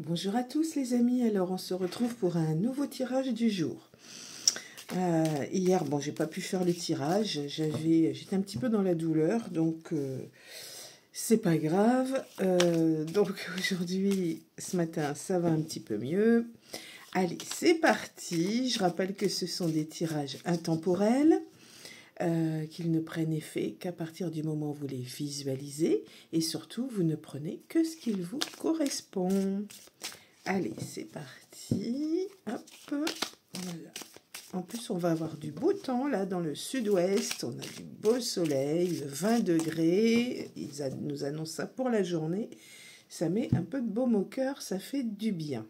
Bonjour à tous les amis, alors on se retrouve pour un nouveau tirage du jour. Hier, bon, j'ai pas pu faire le tirage, j'étais un petit peu dans la douleur, donc c'est pas grave. Donc aujourd'hui, ce matin, ça va un petit peu mieux. Allez, c'est parti. Je rappelle que ce sont des tirages intemporels. Qu'ils ne prennent effet qu'à partir du moment où vous les visualisez et surtout vous ne prenez que ce qu'il vous correspond. Allez, c'est parti. Hop, voilà. En plus, on va avoir du beau temps là dans le sud-ouest. On a du beau soleil, 20 degrés. Ils nous annoncent ça pour la journée. Ça met un peu de baume au cœur, ça fait du bien.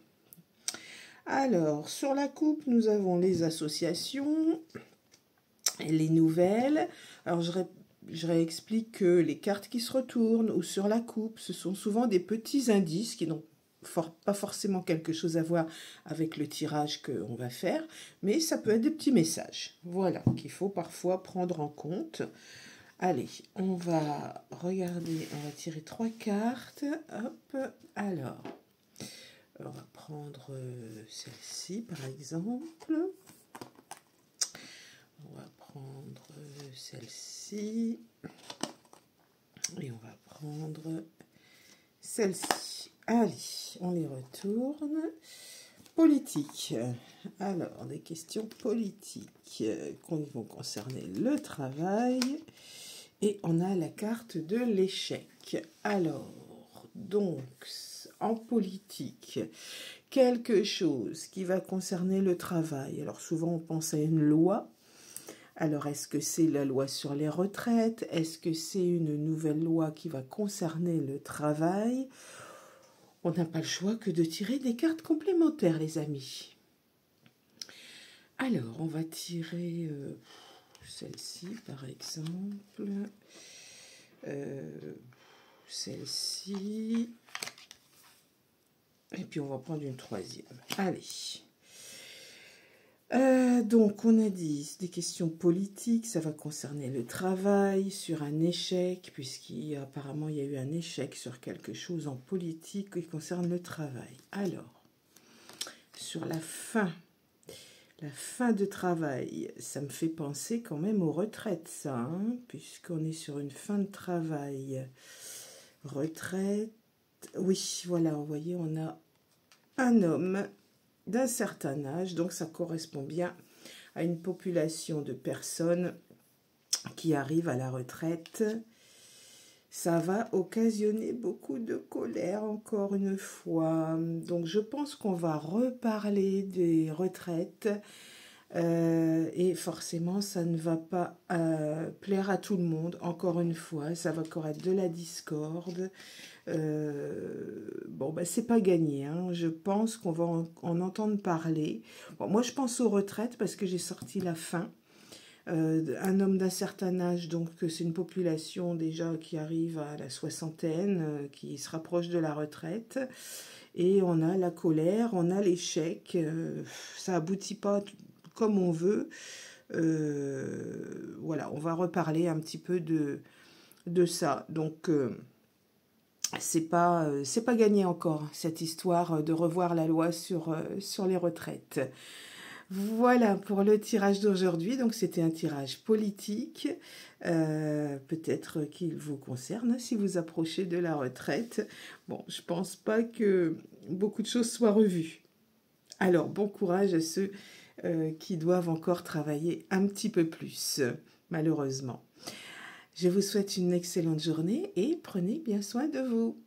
Alors, sur la coupe, nous avons les associations. Les nouvelles, alors je réexplique que les cartes qui se retournent ou sur la coupe, ce sont souvent des petits indices qui n'ont pas forcément quelque chose à voir avec le tirage qu'on va faire, mais ça peut être des petits messages, voilà, qu'il faut parfois prendre en compte. Allez, on va regarder, on va tirer 3 cartes, hop, alors, on va prendre celle-ci par exemple. On va prendre celle-ci et on va prendre celle-ci. Allez, on les retourne. Politique. Alors, des questions politiques qui vont concerner le travail. Et on a la carte de l'échec. Alors, donc, en politique, quelque chose qui va concerner le travail. Alors, souvent, on pense à une loi. Alors, est-ce que c'est la loi sur les retraites? Est-ce que c'est une nouvelle loi qui va concerner le travail? On n'a pas le choix que de tirer des cartes complémentaires, les amis. Alors, on va tirer celle-ci, par exemple. Celle-ci. Et puis, on va prendre une troisième. Allez. Donc, on a dit des questions politiques, ça va concerner le travail, sur un échec, puisqu'apparemment il y a eu un échec sur quelque chose en politique qui concerne le travail. Alors, sur la fin de travail, ça me fait penser quand même aux retraites, ça, hein, puisqu'on est sur une fin de travail. Retraite, oui, voilà, vous voyez, on a un homme d'un certain âge, donc ça correspond bien à une population de personnes qui arrivent à la retraite. Ça va occasionner beaucoup de colère encore une fois. Donc je pense qu'on va reparler des retraites et forcément ça ne va pas plaire à tout le monde. Encore une fois, ça va encore être de la discorde. Bon, ben, c'est pas gagné, hein. Je pense qu'on va en entendre parler. Bon, moi, je pense aux retraites parce que j'ai sorti la fin. Un homme d'un certain âge, donc c'est une population déjà qui arrive à la soixantaine, qui se rapproche de la retraite. Et on a la colère, on a l'échec. Ça aboutit pas comme on veut. Voilà, on va reparler un petit peu de ça. Donc c'est pas gagné encore, cette histoire de revoir la loi sur les retraites. Voilà pour le tirage d'aujourd'hui. Donc c'était un tirage politique. Peut-être qu'il vous concerne si vous approchez de la retraite. Bon, je pense pas que beaucoup de choses soient revues. Alors, bon courage à ceux qui doivent encore travailler un petit peu plus, malheureusement. Je vous souhaite une excellente journée et prenez bien soin de vous.